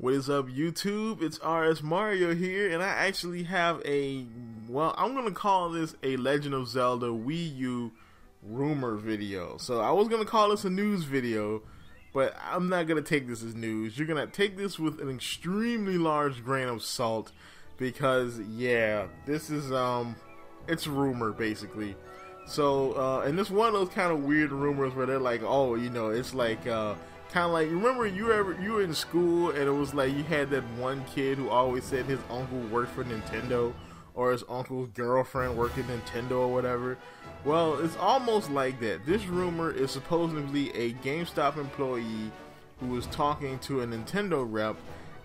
What is up, YouTube? It's RS Mario here, and I actually have I'm going to call this a Legend of Zelda Wii U rumor video. So I was going to call this a news video, but I'm not going to take this as news. You're going to take this with an extremely large grain of salt, because, yeah, this is, it's rumor, basically. So, and this one of those kind of weird rumors where they're like, oh, you know, it's like, kind of like, remember you were in school and it was like you had that one kid who always said his uncle worked for Nintendo, or his uncle's girlfriend worked at Nintendo or whatever. Well, it's almost like that. This rumor is supposedly a GameStop employee who was talking to a Nintendo rep,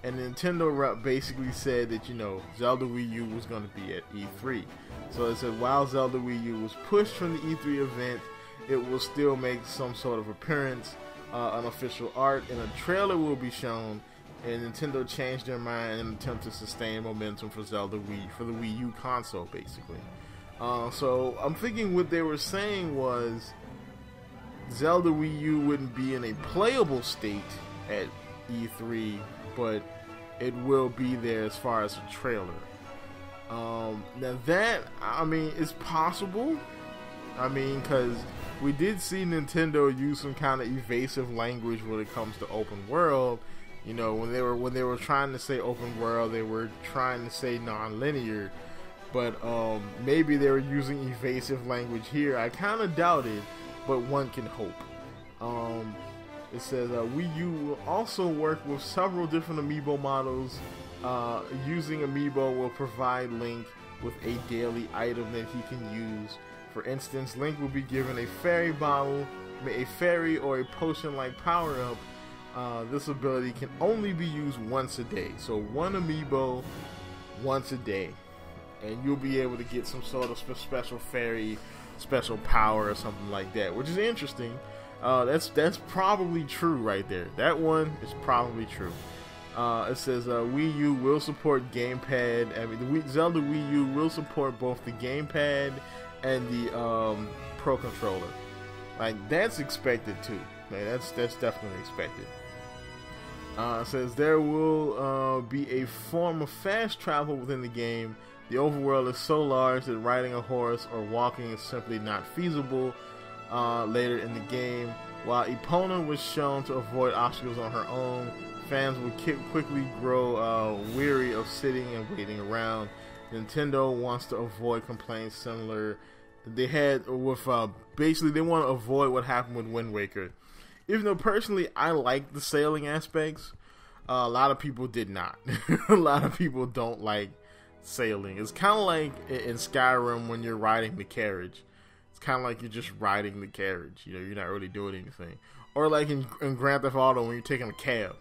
and the Nintendo rep basically said that, you know, Zelda Wii U was going to be at E3. So it said while Zelda Wii U was pushed from the E3 event, it will still make some sort of appearance. Unofficial art and a trailer will be shown, and Nintendo changed their mind in an attempt to sustain momentum for the Wii U console, basically. So I'm thinking what they were saying was Zelda Wii U wouldn't be in a playable state at E3, but it will be there as far as a trailer. Now that, I mean, it's possible. I mean, because we did see Nintendo use some kind of evasive language when it comes to open world. You know, when they were trying to say open world, they were trying to say non-linear. But maybe they were using evasive language here. I kind of doubt it, but one can hope. It says Wii U will also work with several different amiibo models. Using amiibo will provide Link with a daily item that he can use. For instance, Link will be given a fairy bottle, a fairy or a potion-like power-up. This ability can only be used once a day. So one amiibo once a day, and you'll be able to get some sort of special fairy, special power or something like that, which is interesting. That's probably true right there. That one is probably true. It says Wii U will support gamepad. I mean, the Zelda Wii U will support both the gamepad and the Pro Controller. Like, that's expected too. Like, that's definitely expected. It says there will be a form of fast travel within the game. The overworld is so large that riding a horse or walking is simply not feasible. Later in the game, while Epona was shown to avoid obstacles on her own, fans would quickly grow weary of sitting and waiting around. Nintendo wants to avoid complaints similar they had with basically they want to avoid what happened with Wind Waker. Even though personally I like the sailing aspects, a lot of people did not. A lot of people don't like sailing. It's kind of like in Skyrim when you're riding the carriage. It's kind of like you're just riding the carriage. You know, you're not really doing anything. Or like in Grand Theft Auto when you're taking a cab.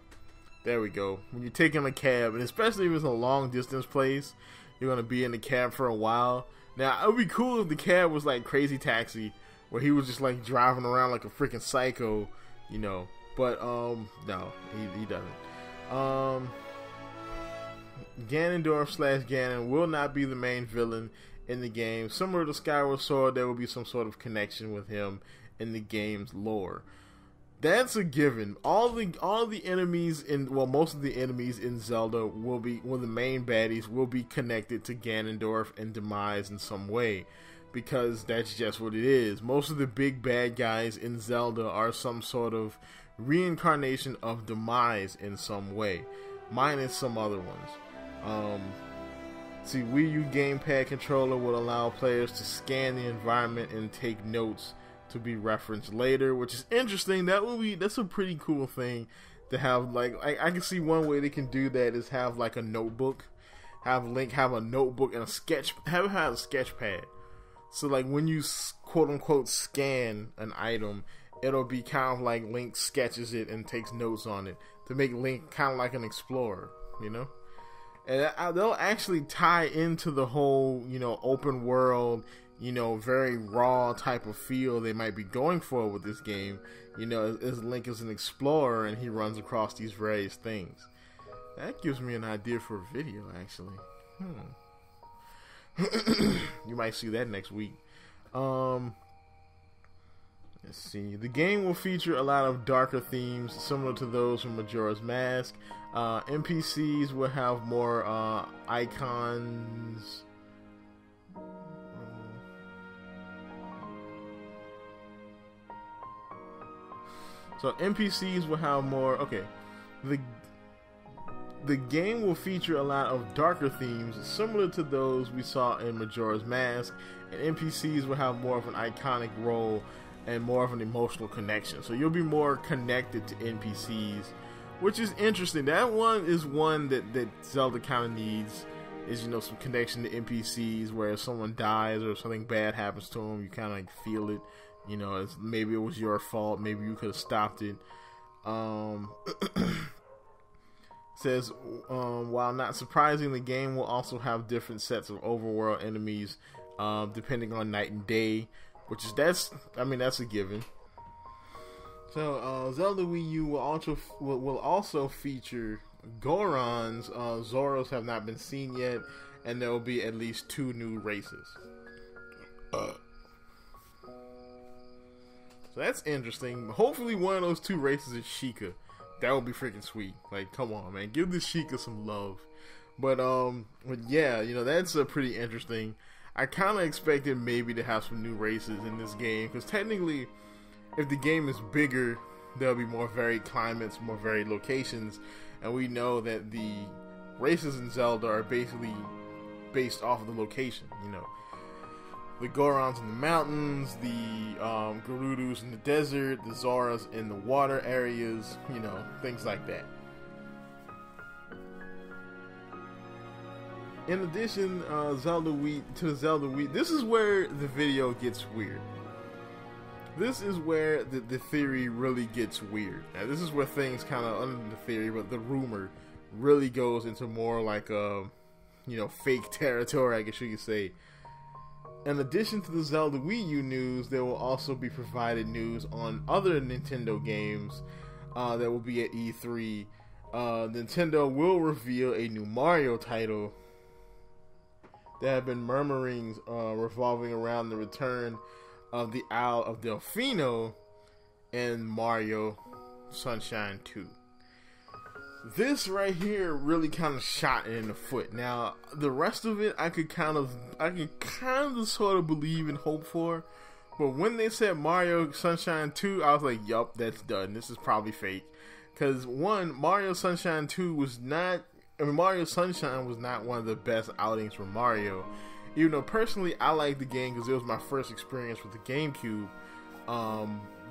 There we go. When you're taking a cab, and especially if it's a long distance place, you're going to be in the cab for a while. Now, it would be cool if the cab was like Crazy Taxi, where he was just like driving around like a freaking psycho, you know. But, no, he doesn't. Ganondorf/Ganon will not be the main villain in the game. Similar to Skyward Sword, there will be some sort of connection with him in the game's lore. That's a given. All the enemies most of the enemies in Zelda the main baddies will be connected to Ganondorf and Demise in some way, because that's just what it is. Most of the big bad guys in Zelda are some sort of reincarnation of Demise in some way, minus some other ones. See, Wii U gamepad controller will allow players to scan the environment and take notes to be referenced later, which is interesting. That's a pretty cool thing to have. Like, I can see one way they can do that is have like a notebook, have Link have a notebook and have a sketch pad. So like when you quote unquote scan an item, it'll be kind of like Link sketches it and takes notes on it to make Link kind of like an explorer, you know. And they'll actually tie into the whole, you know, open world, you know, very raw type of feel they might be going for with this game. You know, as Link is an explorer and he runs across these various things. That gives me an idea for a video, actually. You might see that next week. Let's see. The game will feature a lot of darker themes similar to those from Majora's Mask. NPCs will have more icons. So NPCs will have more. Okay, the game will feature a lot of darker themes similar to those we saw in Majora's Mask, and NPCs will have more of an iconic role and more of an emotional connection. So you'll be more connected to NPCs, which is interesting. That one is one that Zelda kind of needs, is, you know, some connection to NPCs, where if someone dies or something bad happens to them, you kind of like feel it. You know, maybe it was your fault. Maybe you could have stopped it. Says, while not surprising, the game will also have different sets of overworld enemies, depending on night and day, which is that's a given. So, Zelda Wii U will also feature Gorons. Zoros have not been seen yet, and there will be at least 2 new races. So that's interesting. Hopefully one of those 2 races is Sheikah. That would be freaking sweet. Like, come on, man. Give this Sheikah some love. But yeah, you know, that's pretty interesting. I kind of expected maybe to have some new races in this game, because technically, if the game is bigger, there'll be more varied climates, more varied locations, and we know that the races in Zelda are basically based off of the location, you know. The Gorons in the mountains, the Gerudus in the desert, the Zoras in the water areas, you know, things like that. In addition, Zelda Wii, this is where the video gets weird. This is where the theory really gets weird. Now, this is where things kind of, under the theory, but the rumor really goes into more like you know, fake territory, I guess you could say. In addition to the Zelda Wii U news, there will also be provided news on other Nintendo games that will be at E3. Nintendo will reveal a new Mario title. There have been murmurings revolving around the return of the Isle of Delfino and Mario Sunshine 2. This right here really kind of shot it in the foot. Now, the rest of it, I could kind of sort of believe and hope for. But when they said Mario Sunshine 2, I was like, yup, that's done. This is probably fake. Because, one, Mario Sunshine 2 was not... Mario Sunshine was not one of the best outings for Mario. Even though, personally, I like the game because it was my first experience with the GameCube.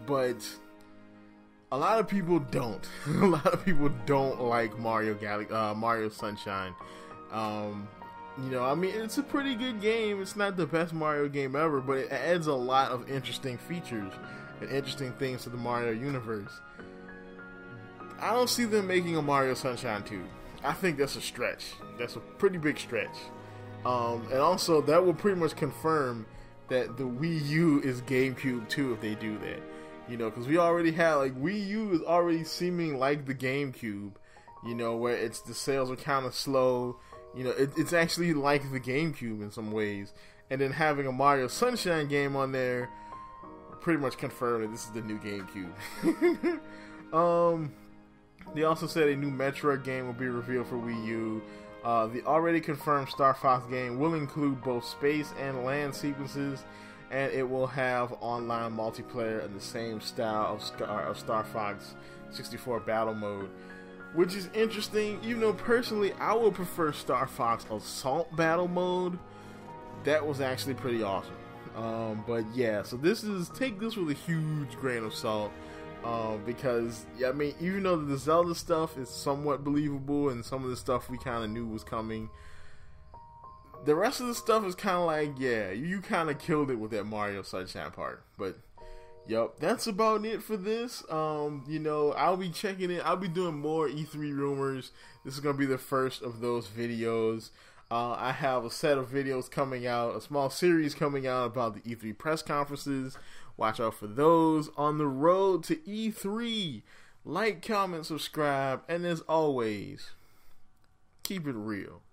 But... a lot of people don't. A lot of people don't like Mario Sunshine. You know, I mean, it's a pretty good game. It's not the best Mario game ever, but it adds a lot of interesting features and interesting things to the Mario universe. I don't see them making a Mario Sunshine 2. I think that's a stretch. That's a pretty big stretch. And also, that will pretty much confirm that the Wii U is GameCube too if they do that. You know, because we already have, like, Wii U is already seeming like the GameCube, you know, where the sales are kind of slow. You know, it's actually like the GameCube in some ways. And then having a Mario Sunshine game on there pretty much confirmed that this is the new GameCube. They also said a new Metroid game will be revealed for Wii U. The already confirmed Star Fox game will include both space and land sequences, and it will have online multiplayer in the same style of Star Fox 64 battle mode, which is interesting. Even though personally I would prefer Star Fox Assault battle mode. That was actually pretty awesome. But yeah, so take this with a huge grain of salt, because I mean, even though the Zelda stuff is somewhat believable and some of the stuff we kind of knew was coming, the rest of the stuff is kind of like, yeah, you kind of killed it with that Mario Sunshine part. But yep, that's about it for this. You know, I'll be checking it. I'll be doing more E3 rumors. This is gonna be the first of those videos. I have a set of videos coming out, a small series coming out about the E3 press conferences. Watch out for those. On the road to E3, like, comment, subscribe, and as always, keep it real.